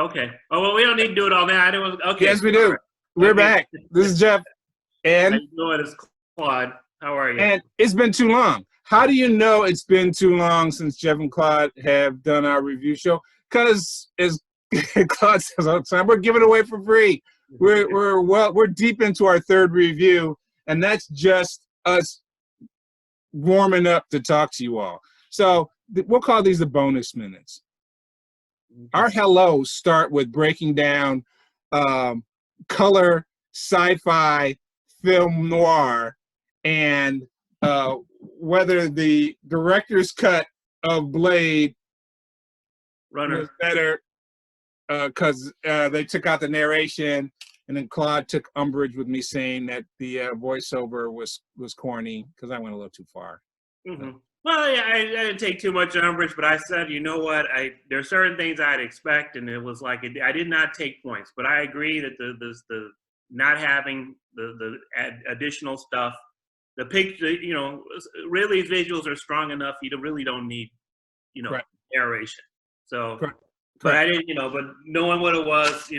Okay. Oh well, we don't need to do it all now. I didn't. Okay. Yes, we do. Right. We're back. This is Jeff. And how you doing? It's Claude. How are you? And it's been too long. How do you know it's been too long since Jeff and Claude have done our review show? Because as Claude says all the time, we're giving it away for free. We're deep into our third review, and that's just us warming up to talk to you all. So we'll call these the bonus minutes. Our hellos start with breaking down color, sci-fi, film noir, and whether the director's cut of Blade Runner was better because they took out the narration, and then Claude took umbrage with me saying that the voiceover was corny because I went a little too far. Mm-hmm. Well, yeah, I didn't take too much umbrage, but I said, you know what? There are certain things I'd expect, and it was like I did not take points. But I agree that the not having the additional stuff, the picture, really visuals are strong enough. You really don't need, Correct. narration. So, Correct. But I didn't, but knowing what it was,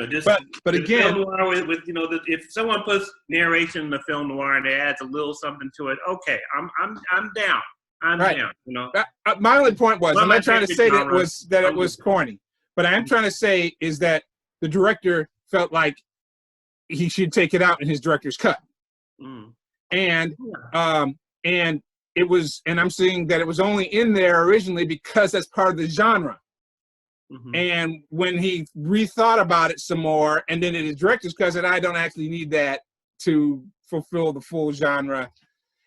just. But again, film noir with if someone puts narration in the film noir and it adds a little something to it, okay, I'm down. I'm right. down. My only point was, I'm not trying to say that it was corny, but I am trying to say is that the director felt like he should take it out in his director's cut, and it was, and I'm saying that it was only in there originally because that's part of the genre. And when he rethought about it some more, and then in his director's cut, said, I don't actually need that to fulfill the full genre.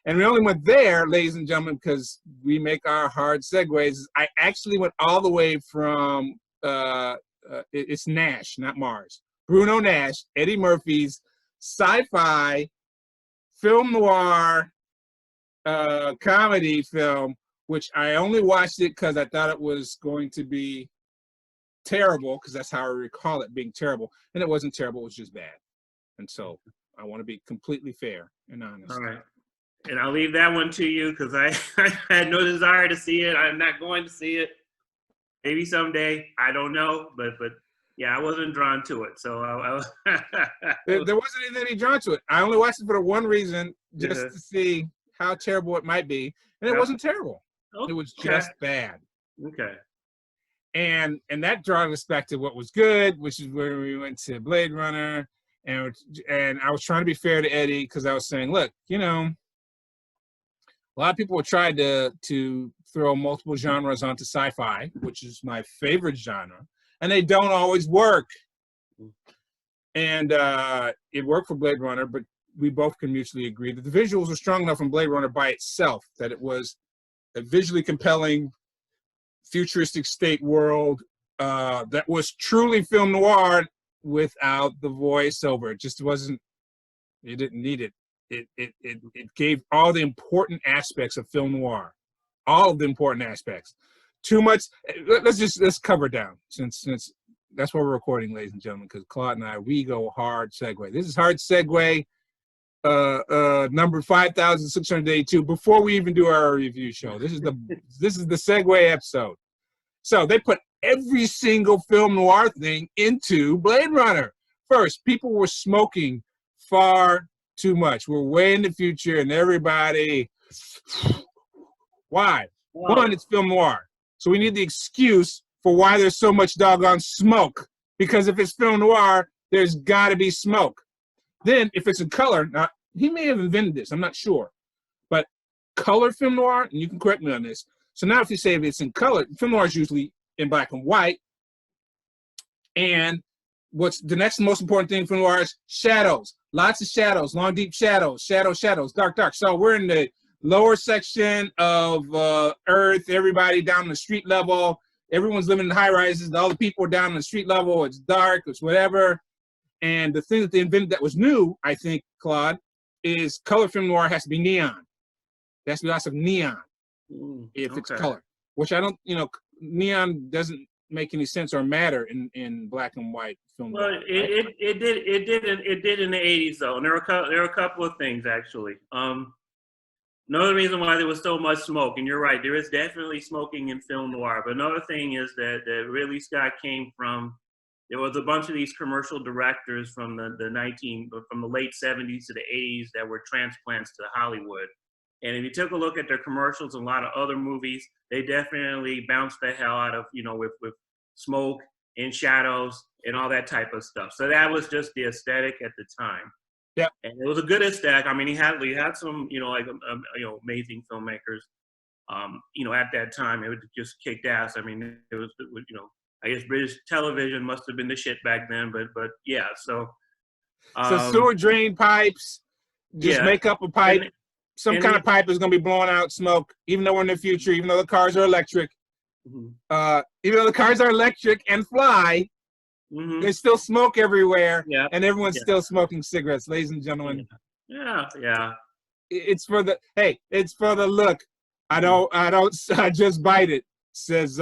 And we only went there, ladies and gentlemen, because we make our hard segues. I actually went all the way from, it's Nash, not Mars. Bruno Nash, Eddie Murphy's sci-fi, film noir, comedy film, which I only watched it because I thought it was going to be terrible, because that's how I recall it being terrible, and it wasn't terrible, it was just bad. And so I want to be completely fair and honest. All right, and I'll leave that one to you because I had no desire to see it. I'm not going to see it. Maybe someday, I don't know, but yeah, I wasn't drawn to it. So there wasn't anything to be drawn to it. I only watched it for the one reason, just to see how terrible it might be, and it wasn't terrible. It was just bad. Okay. And that drawing us back to what was good, which is where we went to Blade Runner, and I was trying to be fair to Eddie because I was saying, look, a lot of people have tried to throw multiple genres onto sci-fi, which is my favorite genre, and they don't always work. And it worked for Blade Runner, but we both can mutually agree that the visuals were strong enough in Blade Runner by itself that it was a visually compelling futuristic state world that was truly film noir without the voiceover. It just wasn't, it didn't need it. It gave all the important aspects of film noir, all of the important aspects. Too much, let's cover down since that's what we're recording, ladies and gentlemen, because Claude and I, we go hard segue. This is hard segue number 5,682 before we even do our review show. This is the segue episode. So they put every single film noir thing into Blade Runner. First, people were smoking far too much. We're way in the future, and everybody. Why? Wow. One, it's film noir, so we need the excuse for why there's so much doggone smoke. Because if it's film noir, there's got to be smoke. Then, if it's in color, now he may have invented this, I'm not sure, but color film noir, and you can correct me on this. So now if you say if it's in color, film noir is usually in black and white. And what's the next most important thing for film noir is shadows. Lots of shadows, long, deep shadows, shadows, dark. So we're in the lower section of Earth, everybody down the street level. Everyone's living in high rises. All the people are down on the street level. It's dark, it's whatever. And the thing that they invented that was new, I think, Claude, is color film noir has to be neon. There has to be lots of neon if it's color, which I don't, neon doesn't make any sense or matter in black and white film noir. Well, it did in the 80s though, and there were a couple of things actually. Another reason why there was so much smoke, and you're right, there is definitely smoking in film noir. But another thing is that Ridley Scott came from. There was a bunch of these commercial directors from from the late 70s to the 80s that were transplants to Hollywood. And if you took a look at their commercials and a lot of other movies, they definitely bounced the hell out of, with smoke and shadows and all that type of stuff. So that was just the aesthetic at the time. Yeah. And it was a good aesthetic. I mean, he had some, amazing filmmakers, at that time. It just kicked ass. I mean, it was, I guess British television must have been the shit back then, but yeah. So sewer drain pipes, just make up a pipe. Some kind of pipe is going to be blowing out smoke, even though we're in the future, even though the cars are electric. Mm-hmm. Even though the cars are electric and fly, there's still smoke everywhere, and everyone's still smoking cigarettes, ladies and gentlemen. Yeah. It's for the look. I just bite it, says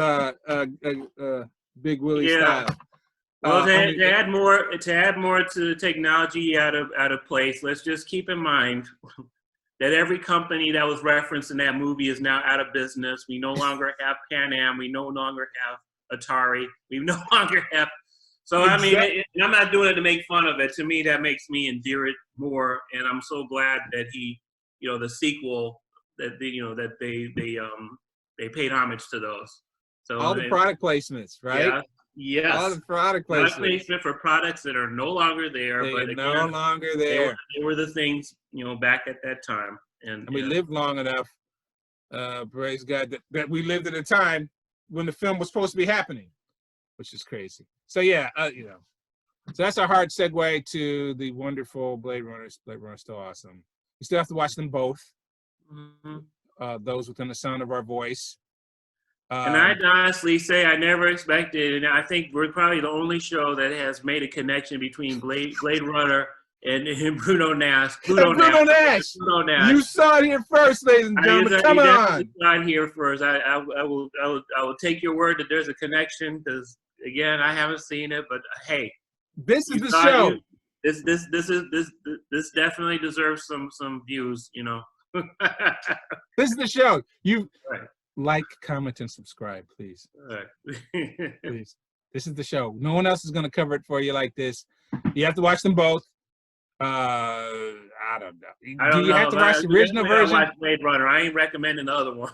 Big Willie style. Well, to add more to the technology out of place, let's just keep in mind that every company that was referenced in that movie is now out of business. We no longer have Pan Am. We no longer have Atari. We no longer have. So, exactly. I mean, I'm not doing it to make fun of it. To me, that makes me endear it more. And I'm so glad that he, the sequel, that they paid homage to those. So all the product placements, right? Yeah. Yes. All the product placement for products that are no longer there. No longer there. They were the things, back at that time. And we lived long enough, praise God, that we lived at a time when the film was supposed to be happening, which is crazy. So yeah, so that's a hard segue to the wonderful Blade Runner. Blade Runner's still awesome. You still have to watch them both. Those within the sound of our voice. And I'd honestly say I never expected, and I think we're probably the only show that has made a connection between Blade Runner and Pluto Nash. Pluto Nash. You saw it here first, ladies and gentlemen. Come on. Not here first. I will take your word that there's a connection, because again, I haven't seen it, but hey, this is the show. This definitely deserves some views. This is the show. Like, comment, and subscribe, please. Please. This is the show. No one else is going to cover it for you like this. You have to watch them both. I don't know. Do you have to watch the original version? I watch Blade Runner. I ain't recommending the other one.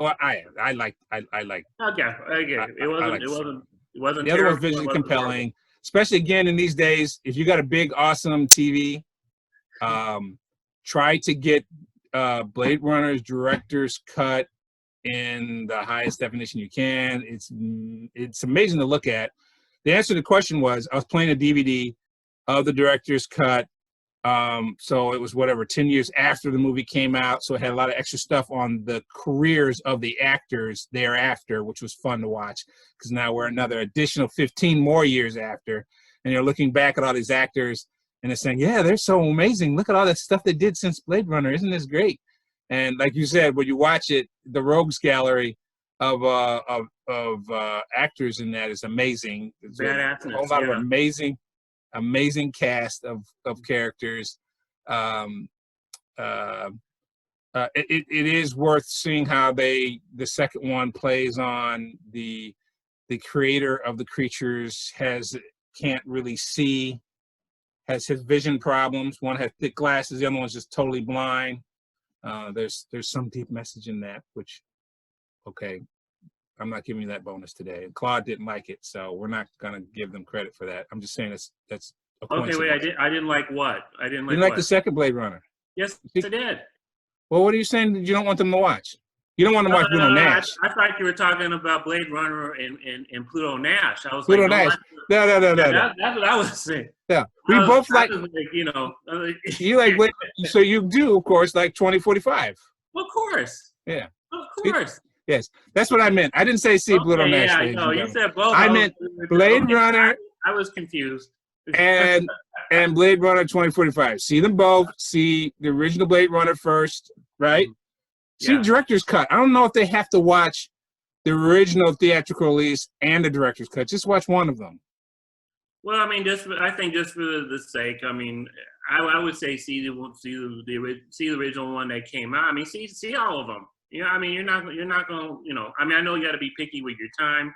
Well, I like. Okay. It wasn't. The other one's visually compelling, especially again in these days. If you got a big, awesome TV, try to get Blade Runner's director's cut in the highest definition you can. It's amazing to look at. The answer to the question was, I was playing a DVD of the director's cut. So it was 10 years after the movie came out. So it had a lot of extra stuff on the careers of the actors thereafter, which was fun to watch, because now we're another additional 15 more years after. And you're looking back at all these actors and they're saying, yeah, they're so amazing. Look at all that stuff they did since Blade Runner. Isn't this great? And like you said, when you watch it, the rogues gallery of actors in that is amazing. There's a whole lot of amazing cast of characters. It is worth seeing how the second one plays on the creator of the creatures can't really see, has his vision problems. One has thick glasses, the other one's just totally blind. There's some deep message in that, which, okay, I'm not giving you that bonus today. Claude didn't like it, so we're not gonna give them credit for that. I'm just saying that's a coincidence. Okay, wait, I didn't like what? I didn't like. You didn't like the second Blade Runner? Yes, I did. Well, what are you saying that you don't want them to watch? You don't want to watch Pluto Nash. I thought you were talking about Blade Runner and Pluto Nash. I was Pluto like, Nash. No. That's what I was saying. Yeah, we both like. You like, so you do, of course, like 2045. Of course. Yeah. Of course. Yes, that's what I meant. I didn't say see Pluto Nash. Yeah, no, you said both. I meant Blade Runner. I was confused. and Blade Runner 2045. See them both. See the original Blade Runner first, right? See the director's cut. I don't know if they have to watch the original theatrical release and the director's cut. Just watch one of them. Well, I mean, I think just for the sake, I mean, I would say see the original one that came out. I mean, see all of them. You know, I mean, you're not going. You know, I mean, I know you got to be picky with your time.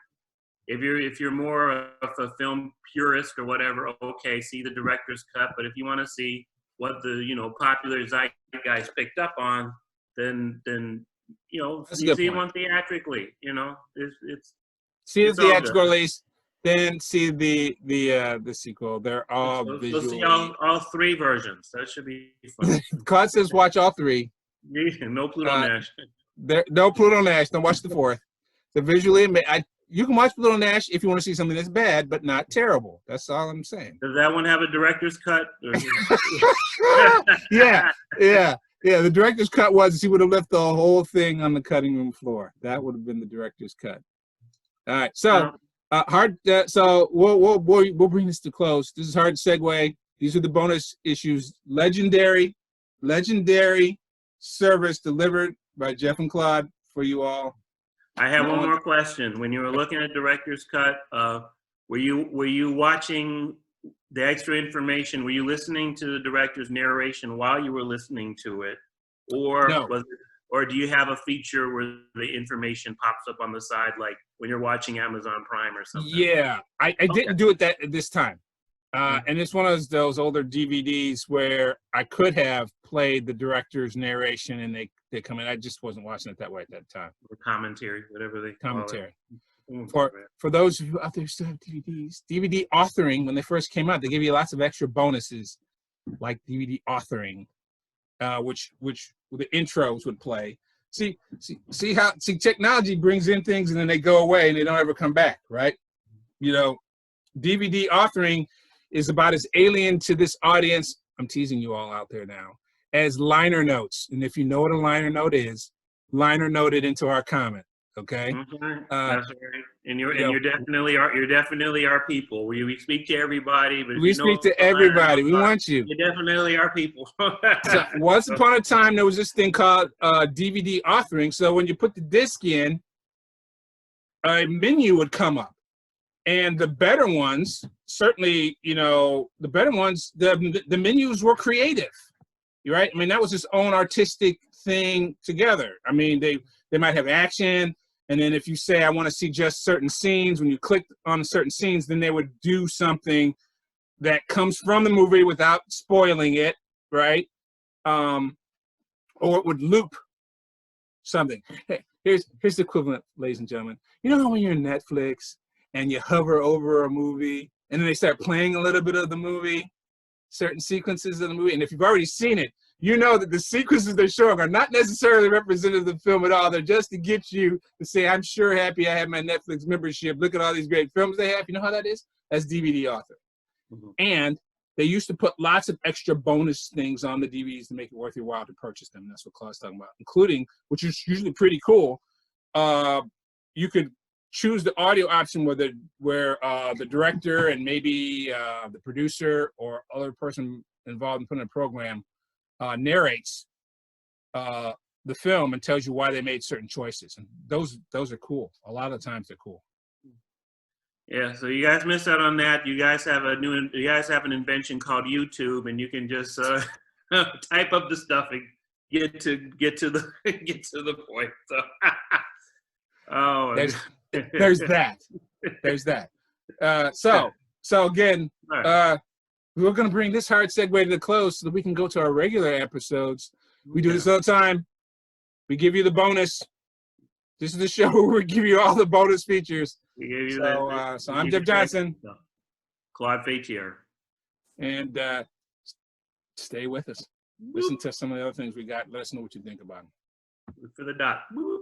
If you're more of a film purist or whatever, okay, see the director's cut. But if you want to see what the popular zeitgeist picked up on, then That's a you good see point. them theatrically. You know, it's See the it's all good. theatrical release, then see the sequel. They're all So visually. see all three versions. That should be fun. Claude says watch all three. No Pluto Nash. There, no Pluto Nash. Don't watch the fourth. The visually, you can watch Pluto Nash if you want to see something that's bad but not terrible. That's all I'm saying. Does that one have a director's cut? Yeah. The director's cut was he would have left the whole thing on the cutting room floor. That would have been the director's cut. All right, so so we'll bring this to close. This is hard segue. These are the bonus issues. Legendary service delivered by Jeff and Claude for you all. I have one more question. When you were looking at director's cut, were you watching the extra information? Were you listening to the director's narration while you were listening to it, or No. or do you have a feature where the information pops up on the side, like when you're watching Amazon Prime or something? Yeah, I didn't do it this time. And it's one of those older DVDs where I could have played the director's narration and they come in. I just wasn't watching it that way at that time. Or commentary, whatever they call Commentary. it. For those of you out there who still have DVDs, DVD authoring, when they first came out, they gave you lots of extra bonuses, like DVD authoring, which the intros would play. See how technology brings in things and then they go away and they don't ever come back, right? You know, DVD authoring is about as alien to this audience, I'm teasing you all out there now, as liner notes. And if you know what a liner note is, liner note it into our comment, okay? Mm-hmm. That's right. And you're definitely our people. We speak to everybody, but we speak to everybody. We want you. You definitely are people. So once upon a time, there was this thing called DVD authoring. So when you put the disc in, a menu would come up. And the better ones, certainly, the better ones, the menus were creative, right? I mean, that was its own artistic thing together. I mean, they might have action, and then if you say, I want to see just certain scenes, when you click on certain scenes, then they would do something that comes from the movie without spoiling it, right? Or it would loop something. Hey, here's the equivalent, ladies and gentlemen. You know how when you're in Netflix, and you hover over a movie, and then they start playing a little bit of the movie, certain sequences of the movie, and if you've already seen it, you know that the sequences they're showing are not necessarily representative of the film at all. They're just to get you to say, I'm sure happy I have my Netflix membership. Look at all these great films they have. You know how that is? That's DVD author. Mm-hmm. And they used to put lots of extra bonus things on the DVDs to make it worth your while to purchase them. That's what Claude's talking about, including, which is usually pretty cool, you could choose the audio option where the director and maybe the producer or other person involved in putting a program narrates the film and tells you why they made certain choices. And those are cool. A lot of times they're cool. Yeah, so you guys missed out on that. You guys have an invention called YouTube, and you can just type up the stuff and get to the point. So oh, there's that. So again, we're going to bring this hard segue to the close so that we can go to our regular episodes. We do this all the time. We give you the bonus. This is the show where we give you all the bonus features. We give you so I'm Jeff Johnson. Claude Faitier. And stay with us. Listen to some of the other things we got. Let us know what you think about them. Look for the dot. Boop.